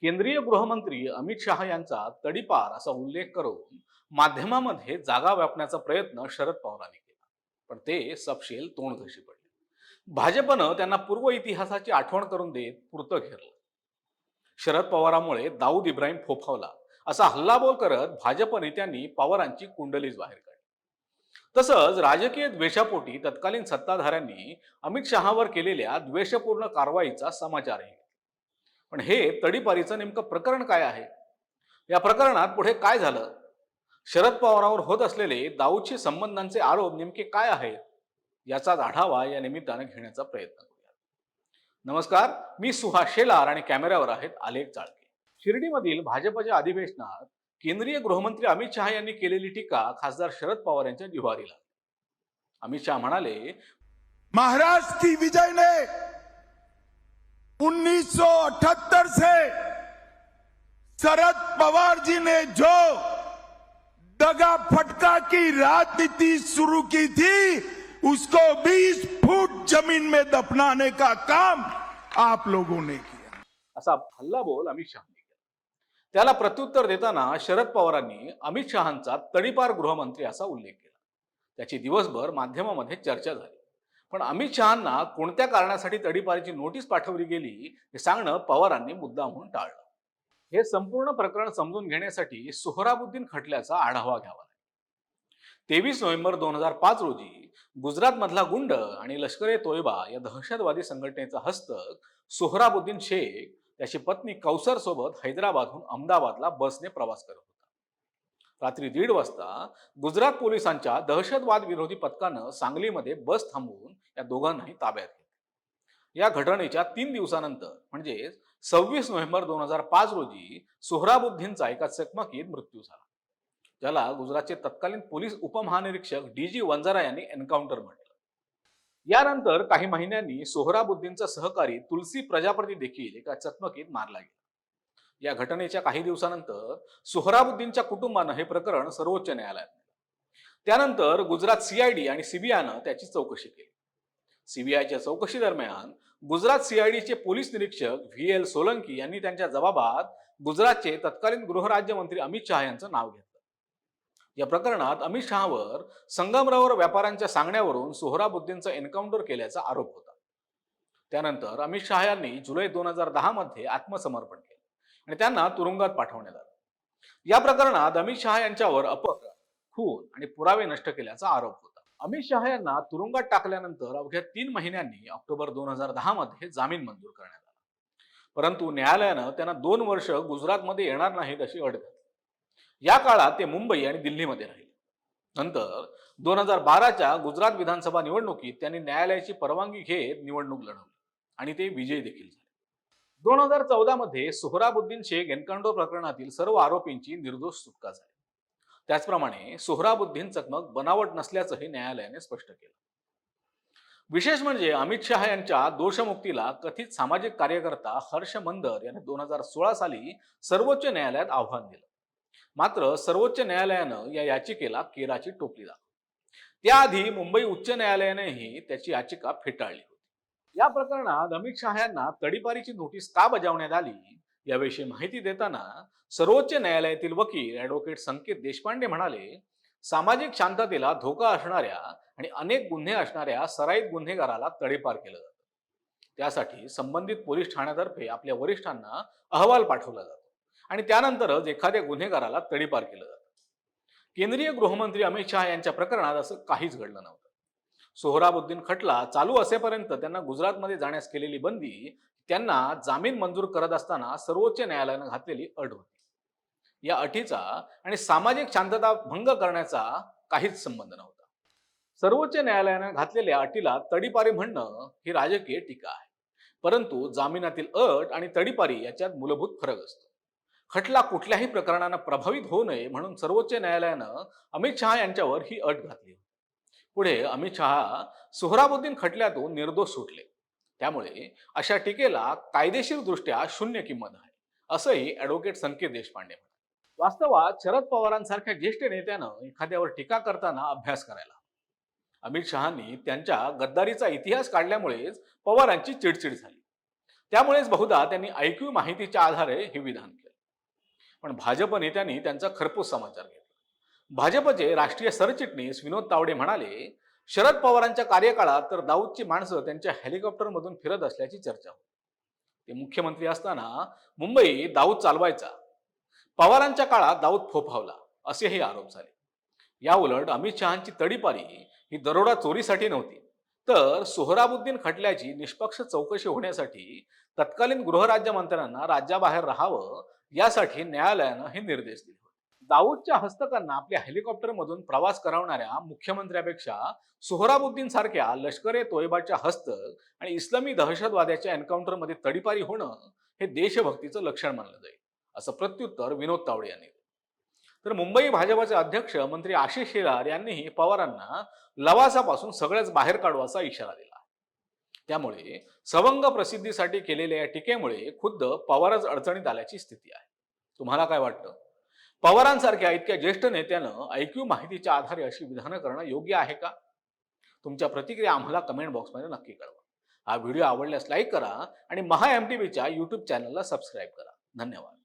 केंद्रीय गृहमंत्री अमित शहा यांचा तडीपार असा उल्लेख करून माध्यमामध्ये जागा व्यापण्याचा प्रयत्न शरद पवारांनी केला, पण ते सपशेल तोंडघशी पडले. भाजपनं त्यांना पूर्व इतिहासाची आठवण करून देत पुरतं घेरलं. शरद पवारांमुळे दाऊद इब्राहिम फोफावला असा हल्लाबोल करत भाजप नेत्यांनी पवारांची कुंडलीच बाहेर काढली. तसंच राजकीय द्वेषापोटी तत्कालीन सत्ताधाऱ्यांनी अमित शहावर केलेल्या द्वेषपूर्ण कारवाईचा समाचारही घेतला. पण हे तडीपारीचं नेमकं प्रकरण काय आहे? या प्रकरणात पुढे काय झालं? शरद पवारांवर होत असलेले दाऊदशी संबंधांचे आरोप नेमके काय आहेत? याचाच आढावा या निमित्ताने घेण्याचा प्रयत्न करूया. नमस्कार, मी सुहास शेलार आणि कॅमेऱ्यावर आहेत आलेख चाळके. शिर्डीमधील भाजपच्या अधिवेशनात केंद्रीय गृहमंत्री अमित शहा यांनी केलेली टीका खासदार शरद पवार यांच्या जिव्हारी लागली. अमित शहा म्हणाले, महाराष्ट्र की विजय ने 1978 से शरद पवार जी ने जो दगा फटका की राजनीति शुरू की थी, उसको 20 फुट जमीन में दफनाने का काम आप लोगों ने किया. असा हल्लाबोल अमित शहांनी केला. त्याला प्रत्युत्तर देताना शरद पवारांनी अमित शहांचा तडीपार गृहमंत्री असा उल्लेख केला. त्याची दिवसभर माध्यमामध्ये चर्चा झाली. पण अमित शहांना कोणत्या कारणासाठी तडीपारीची नोटीस पाठवली गेली हे सांगणं पवारांनी मुद्दामहून टाळलं. हे संपूर्ण प्रकरण समजून घेण्यासाठी सोहराबुद्दीन खटल्याचा आढावा घ्यावा लागेल. 23 नोव्हेंबर 2005 रोजी गुजरात मधला गुंड आणि लष्कर ए तोयबा या दहशतवादी संघटनेचा हस्तक सोहराबुद्दीन शेख त्याची पत्नी कौसर सोबत हैदराबादहून अहमदाबादला बसने प्रवास करत होता. रात्री 1:30 वाजता गुजरात पोलिसांच्या दहशतवाद विरोधी पथकानं सांगलीमध्ये बस थांबवून या दोघांनाही ताब्यात घेतले. या घटनेच्या 3 दिवसानंतर म्हणजे 26 नोव्हेंबर 2005 रोजी सोहराबुद्दीनचा एका चकमकीत मृत्यू झाला, ज्याला गुजरातचे तत्कालीन पोलीस उपमहानिरीक्षक DG वंजारा यांनी एन्काउंटर म्हटलं. यानंतर काही महिन्यांनी सोहराबुद्दीनचा सहकारी तुलसी प्रजापती देखील एका चकमकीत मारला गेला. या घटनेच्या काही दिवसानंतर सोहराबुद्दीनच्या कुटुंबानं हे प्रकरण सर्वोच्च न्यायालयात नेलं. त्यानंतर गुजरात CID आणि CBIनं त्याची चौकशी केली. CBIच्या चौकशी दरम्यान गुजरात CIDचे पोलीस निरीक्षक VL सोलंकी यांनी त्यांच्या जबाबात गुजरातचे तत्कालीन गृहराज्यमंत्री अमित शहा यांचं नाव घेतलं. या प्रकरणात अमित शहावर संगमरवर व्यापाऱ्यांच्या सांगण्यावरून सोहराबुद्दीनचा एन्काउंटर केल्याचा आरोप होता. त्यानंतर अमित शहा यांनी जुलै 2010 मध्ये आत्मसमर्पण केलं आणि त्यांना तुरुंगात पाठवण्यात आलं. या प्रकरणात अमित शहा यांच्यावर अपहरण, खून आणि पुरावे नष्ट केल्याचा आरोप होता. अमित शहा यांना तुरुंगात टाकल्यानंतर अवघ्या 3 महिन्यांनी ऑक्टोबर 2010 मध्ये जामीन मंजूर करण्यात आला. परंतु न्यायालयानं त्यांना 2 वर्ष गुजरातमध्ये येणार नाहीत अशी अट घातली. या काळात ते मुंबई आणि दिल्लीमध्ये राहिले. नंतर 2012च्या गुजरात विधानसभा निवडणुकीत त्यांनी न्यायालयाची परवानगी घेत निवडणूक लढवली आणि ते विजयी देखील झाले. 2014 मध्ये सोहराबुद्दीन शेख एन्काउंटर प्रकरणातील सर्व आरोपींची निर्दोष सुटका झाली. त्याचप्रमाणे सोहराबुद्दीन चकमक बनावट नसल्याचंही न्यायालयाने स्पष्ट केलं. विशेष म्हणजे अमित शहा यांच्या दोषमुक्तीला कथित सामाजिक कार्यकर्ता हर्ष मंदर याने 2016 साली सर्वोच्च न्यायालयात आव्हान दिलं. मात्र सर्वोच्च न्यायालयानं या याचिकेला केराची टोपली दाखवली. त्याआधी मुंबई उच्च न्यायालयानेही त्याची याचिका फेटाळली होती. या प्रकरणात अमित शहा यांना तडीपारीची नोटीस का बजावण्यात आली याविषयी माहिती देताना सर्वोच्च न्यायालयातील वकील ॲडव्होकेट संकेत देशपांडे म्हणाले, सामाजिक शांततेला धोका असणाऱ्या आणि अनेक गुन्हे असणाऱ्या सराईत गुन्हेगाराला तडीपार केलं जातं. त्यासाठी संबंधित पोलीस ठाण्यातर्फे आपल्या वरिष्ठांना अहवाल पाठवला जातो आणि त्यानंतरच एखाद्या गुन्हेगाराला तडीपार केलं जातं. केंद्रीय गृहमंत्री अमित शहा यांच्या प्रकरणात असं काहीच घडलं नव्हतं. सोहराबुद्दीन खटला चालू असेपर्यंत त्यांना गुजरातमध्ये जाण्यास केलेली बंदी त्यांना जामीन मंजूर करत असताना सर्वोच्च न्यायालयानं घातलेली अट होती. या अटीचा आणि सामाजिक शांतता भंग करण्याचा काहीच संबंध नव्हता. सर्वोच्च न्यायालयानं घातलेल्या अटीला तडीपारी म्हणणं ही राजकीय टीका आहे. परंतु जामिनातील अट आणि तडीपारी याच्यात मूलभूत फरक असतो. खटला कुठल्याही प्रकरणानं प्रभावित होऊ नये म्हणून सर्वोच्च न्यायालयानं अमित शहा यांच्यावर ही अट घातली. पुढे अमित शहा सोहराबुद्दीन खटल्यातून निर्दोष सुटले. त्यामुळे अशा टीकेला कायदेशीर दृष्ट्या शून्य किंमत आहे, असंही ॲडव्होकेट संकेत देशपांडे म्हणाले. वास्तवात शरद पवारांसारख्या ज्येष्ठ नेत्यानं एखाद्यावर टीका करताना अभ्यास करायला. अमित शहांनी त्यांच्या गद्दारीचा इतिहास काढल्यामुळेच पवारांची चिडचिड झाली. त्यामुळेच बहुधा त्यांनी ऐकीव माहितीच्या आधारे हे विधान केलं. पण भाजप नेत्यांनी त्यांचा खरपूस समाचार घेतला. भाजपचे राष्ट्रीय सरचिटणीस विनोद तावडे म्हणाले, शरद पवारांच्या कार्यकाळात तर दाऊदची माणसं त्यांच्या हेलिकॉप्टरमधून फिरत असल्याची चर्चा होती. ते मुख्यमंत्री असताना मुंबई दाऊद चालवायचा. पवारांच्या काळात दाऊद फोफावला, असेही आरोप झाले. या उलट अमित शहांची तडीपारी ही दरोडा चोरीसाठी नव्हती, तर सोहराबुद्दीन खटल्याची निष्पक्ष चौकशी होण्यासाठी तत्कालीन गृहराज्यमंत्र्यांना राज्याबाहेर राहावं यासाठी न्यायालयानं हे निर्देश दिले होते. दाऊदच्या हस्तकांना आपल्या हेलिकॉप्टरमधून प्रवास करवणाऱ्या मुख्यमंत्र्यापेक्षा सोहराबुद्दीन सारख्या लष्कर ए तोयबाच्या हस्तक आणि इस्लामी दहशतवाद्याच्या एन्काउंटरमध्ये तडीपारी होणं हे देशभक्तीचं लक्षण मानलं जाईल, असं प्रत्युत्तर विनोद तावडे यांनी दिलं. तर मुंबई भाजपचे अध्यक्ष मंत्री आशिष शेलार यांनीही पवारांना लवासापासून सगळ्याच बाहेर काढवाचा इशारा दिला. त्यामुळे सवंग प्रसिद्धीसाठी केलेल्या या टीकेमुळे खुद्द पवारच अडचणीत आल्याची स्थिती आहे. तुम्हाला काय वाटतं? पवारांसारख्या इतक्या ज्येष्ठ नेत्यानं ऐकीव माहितीच्या आधारे अशी विधानं करणं योग्य आहे का? तुमच्या प्रतिक्रिया आम्हाला कमेंट बॉक्समध्ये नक्की कळवा. हा व्हिडिओ आवडल्यास लाईक करा आणि महा MTVच्या YouTube चॅनलला सबस्क्राईब करा. धन्यवाद.